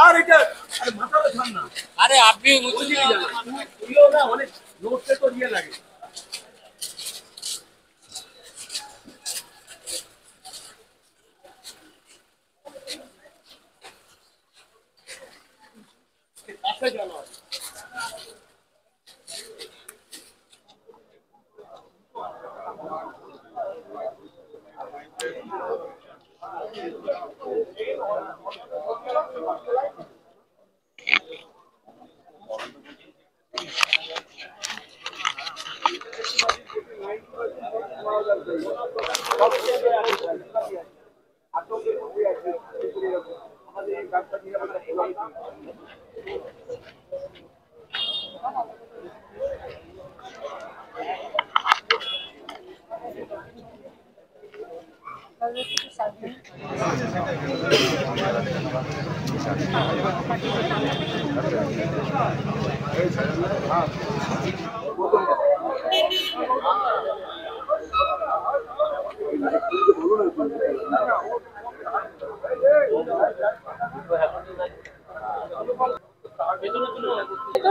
আর এটা আরে মাথাটা ছাড় না। আরে আপনি তুইও না অনেক নোটে তো দিয়ে লাগে। কাছে জানো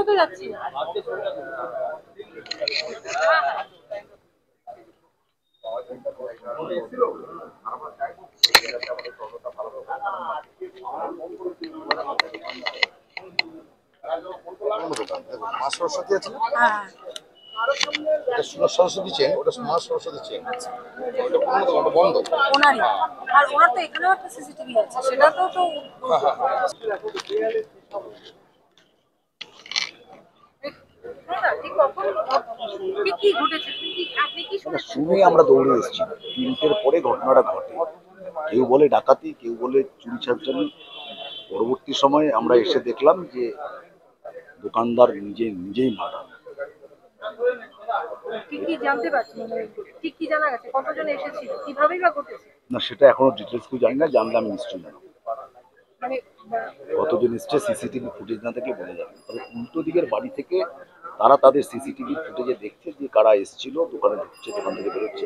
তো যাচ্ছি মা সরস্বতী আছে না? সরস্বতী চেন, ওটা মা সরস্বতী চেন, ওটা বন্ধ। ওনারই আর ওনার তো এখানেও একটা সিসিটিভি আছে, সেটা তো তো শুনেই আমরা দৌড়ে এসেছি। 3টের পরে ঘটনাটা ঘটে। কেউ বলে ডাকাতি, কেউ বলে চুরি চারচারি। পরবর্তী সময়ে আমরা এসে দেখলাম যে দোকানদার নিজেই মারা। না, সেটা এখনো ডিটেলস কেউ জানি না, জানলে আমি নিশ্চয়ই জানাবো। কতজন এসছে সিসিটিভি ফুটেজ না থেকে বলে যাবে। তবে উল্টো দিকের বাড়ি থেকে তারা তাদের সিসিটিভি ফুটেজে দেখছে যে কারা এসেছিল, দোকানে ঢুকছে, দোকান থেকে বেরোচ্ছে।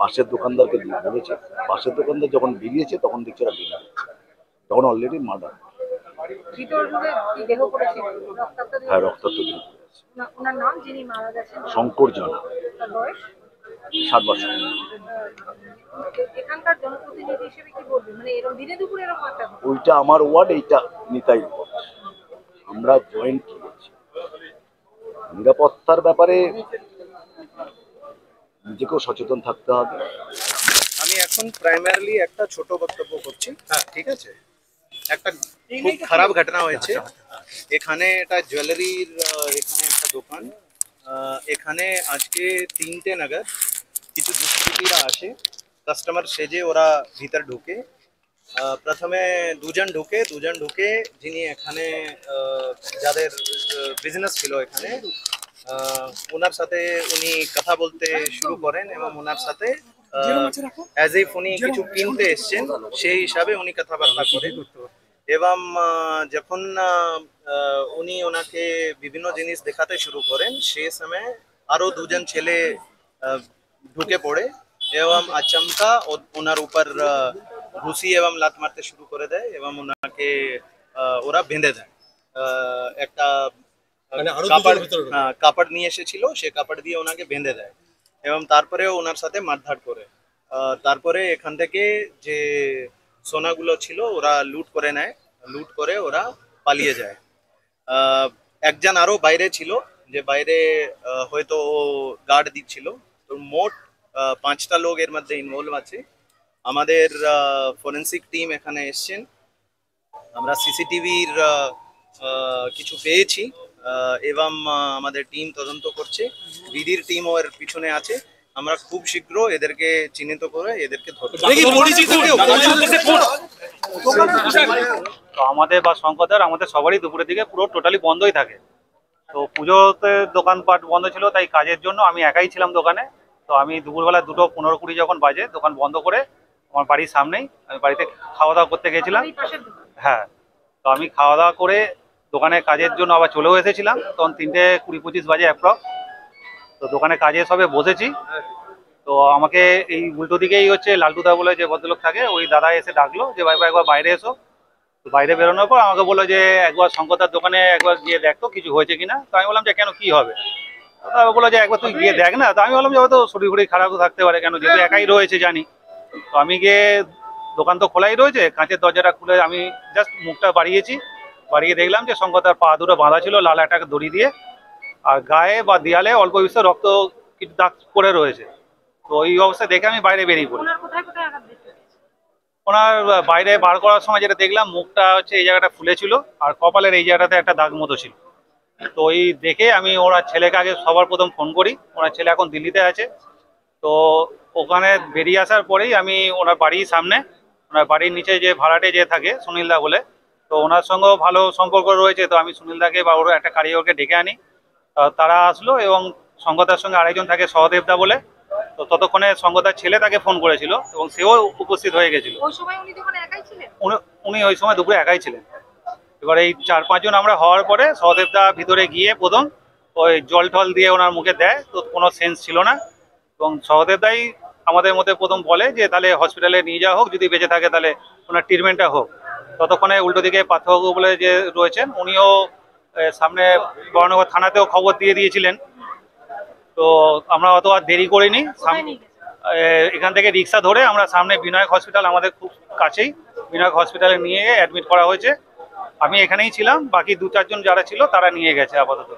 পাশের দোকানদারকে বলেছে, পাশের দোকানদার যখন বেরিয়েছে তখন দেখছে ওরা বেরিয়ে গেছে, তখন অলরেডি মার্ডার। হ্যাঁ, রক্তাক্ত দেহ পড়ে আছে। শঙ্কর জানা, 60 বছর। ওইটা আমার ওয়ার্ড, এইটা নিতাই ওয়ার্ড। আমরা জয়েন্ট করেছি। নিরাপত্তার ব্যাপারে নিজেকেও সচেতন থাকতে হবে। আমি এখন প্রাইমারিলি একটা ছোট বক্তব্য করছি, ঠিক আছে? একটা খুব খারাপ ঘটনা হয়েছে এখানে। এটা জুয়েলারির এখানে একটা দোকান। এখানে আজকে 3টে নাগাদ কিছু দুষ্কৃতীরা আসে, কাস্টমার সেজে ওরা ভিতর ঢুকে। প্রথমে দুজন ঢুকে যিনি এখানে যাদের বিজনেস ছিল এখানে, ওনার সাথে উনি কথা বলতে শুরু করেন এবং ওনার সাথে অ্যাজ ইফ উনি কিছু কিনতে এসছেন সেই হিসাবে উনি কথাবার্তা করেন। এবং যখন উনি ওনাকে বিভিন্ন জিনিস দেখাতে শুরু করেন সেই সময় আরো দুজন ছেলে ঢুকে পড়ে এবং আচমকা ওনার উপর ঘুষি এবং লাত মারতে শুরু করে দেয় এবং ওনাকে ওরা বেঁধে দেয়। একটা কাপড় নিয়ে এসেছিল, সে কাপড় দিয়ে ওনাকে বেঁধে দেয় এবং তারপরেও ওনার সাথে মারধর করে। তারপরে এখান থেকে যে সোনাগুলো ছিল ওরা লুট করে নেয়, লুট করে ওরা পালিয়ে যায়। একজন আরো বাইরে ছিল, যে বাইরে হয়তো ও গার্ড দিচ্ছিল। তো মোট 5টা লোক এর মধ্যে ইনভলভ আছে। আমাদের ফরেন্সিক টিম এখানে এসছেন, আমরা সিসিটিভির কিছু পেয়েছি এবং আমাদের টিম তদন্ত করছে। বিডির টিম ওর পিছনে আছে। আমরা খুব শীঘ্র এদেরকে চিহ্নিত করে এদেরকে ধরবো। তো আমাদের বা শঙ্করদার আমাদের সবারই দুপুরের দিকে পুরো টোটালি বন্ধই থাকে। তো পুজোতে দোকানপাট বন্ধ ছিল, তাই কাজের জন্য আমি একাই ছিলাম দোকানে। তো আমি দুপুরবেলা 2:15-20 যখন বাজে দোকান বন্ধ করে আমার বাড়ির সামনেই আমি বাড়িতে খাওয়া দাওয়া করতে গেছিলাম। হ্যাঁ, তো আমি খাওয়া দাওয়া করে দোকানে কাজের জন্য আবার চলেও এসেছিলাম। তখন 3:20-25 বাজে অ্যাপ্রক্স। তো দোকানে কাজে সবে বসেছি, তো আমাকে এই উল্টো দিকেই হচ্ছে লালটুদা বলে যে ভদ্রলোক থাকে, ওই দাদা এসে ডাকলো যে ভাই একবার বাইরে এসো। তো তো বাইরে বেরোনোর পর আমাকে বললো যে একবার শঙ্করদার দোকানে একবার গিয়ে দেখতো কিছু হয়েছে কিনা। তো আমি বললাম যে কেন, কি হবে? তো তারপর বললো যে একবার তুই গিয়ে দেখ না। তো আমি বললাম যে হয়তো শরীর ফরীর খারাপ থাকতে পারে, কেন যেহেতু একাই রয়েছে জানি। তো আমি গিয়ে, দোকান তো খোলাই রয়েছে, কাঁচের দরজাটা খুলে আমি জাস্ট মুখটা বাড়িয়েছি, বাড়িয়ে দেখলাম যে শঙ্করদার পা দুটো বাঁধা ছিল লাল একটা দড়ি দিয়ে, আর গায়ে বা দেয়ালে অল্প বিস্তর রক্ত কিছু দাগ পড়ে রয়েছে। তো ওই অবস্থা দেখে আমি বাইরে বেরিয়ে পড়ি। ওনার কোথায় কোথায় আঘাত দেখতে পেয়েছেন? ওনার বাইরে বার করার সময় যেটা দেখলাম, মুখটা হচ্ছে এই জায়গাটা ফুলে ছিল, আর কপালের এই জায়গাটাতে একটা দাগ মতো ছিল। তো ওই দেখে আমি ওনার ছেলেকে আগে সবার প্রথম ফোন করি। ওনার ছেলে এখন দিল্লিতে আছে। তো ওখানে বেরিয়ে আসার পরেই আমি ওনার বাড়ির সামনে, ওনার বাড়ির নিচে যে ভাড়াটে যে থাকে সুনীলদা বলে, তো ওনার সঙ্গেও ভালো সম্পর্ক রয়েছে। তো আমি সুনীলদাকে বা ওর একটা কারিগরকে ডেকে আনি। তারা আসলো এবং শঙ্করদার সঙ্গে আরেকজন থাকে সহদেবদা বলে। তো ততক্ষণে শঙ্করদার ছেলে তাকে ফোন করেছিল এবং সেও উপস্থিত হয়ে গেছিল। ওই সময় উনি দোকানে একাই ছিলেন? উনি ওই সময় দুপুরে একাই ছিলেন। এবার এই 4-5 জন আমরা হওয়ার পরে সহদেবদা ভিতরে গিয়ে প্রথম ওই জল টল দিয়ে ওনার মুখে দেয়, তো কোনো সেন্স ছিল না। এবং সহদেবদাই আমাদের মধ্যে প্রথম বলে যে তাহলে হসপিটালে নিয়ে যাওয়া হোক, যদি বেঁচে থাকে তাহলে ওনার ট্রিটমেন্টটা হোক। ততক্ষণে উল্টো দিকে পার্থবাবু বলে যে রয়েছেন, উনিও সামনে বরানগর থানাতেও খবর দিয়ে দিয়েছিলেন। তো আমরা অত আর দেরি করিনি, কোথায় নিয়ে গেছেন? এখান থেকে রিক্সা ধরে আমরা সামনে বিনায়ক হসপিটাল, আমাদের খুব কাছেই, বিনায়ক হসপিটালে নিয়ে গিয়ে অ্যাডমিট করা হয়েছে। আমি এখানেই ছিলাম, বাকি 2-4 জন যারা ছিল তারা নিয়ে গেছে আপাতত।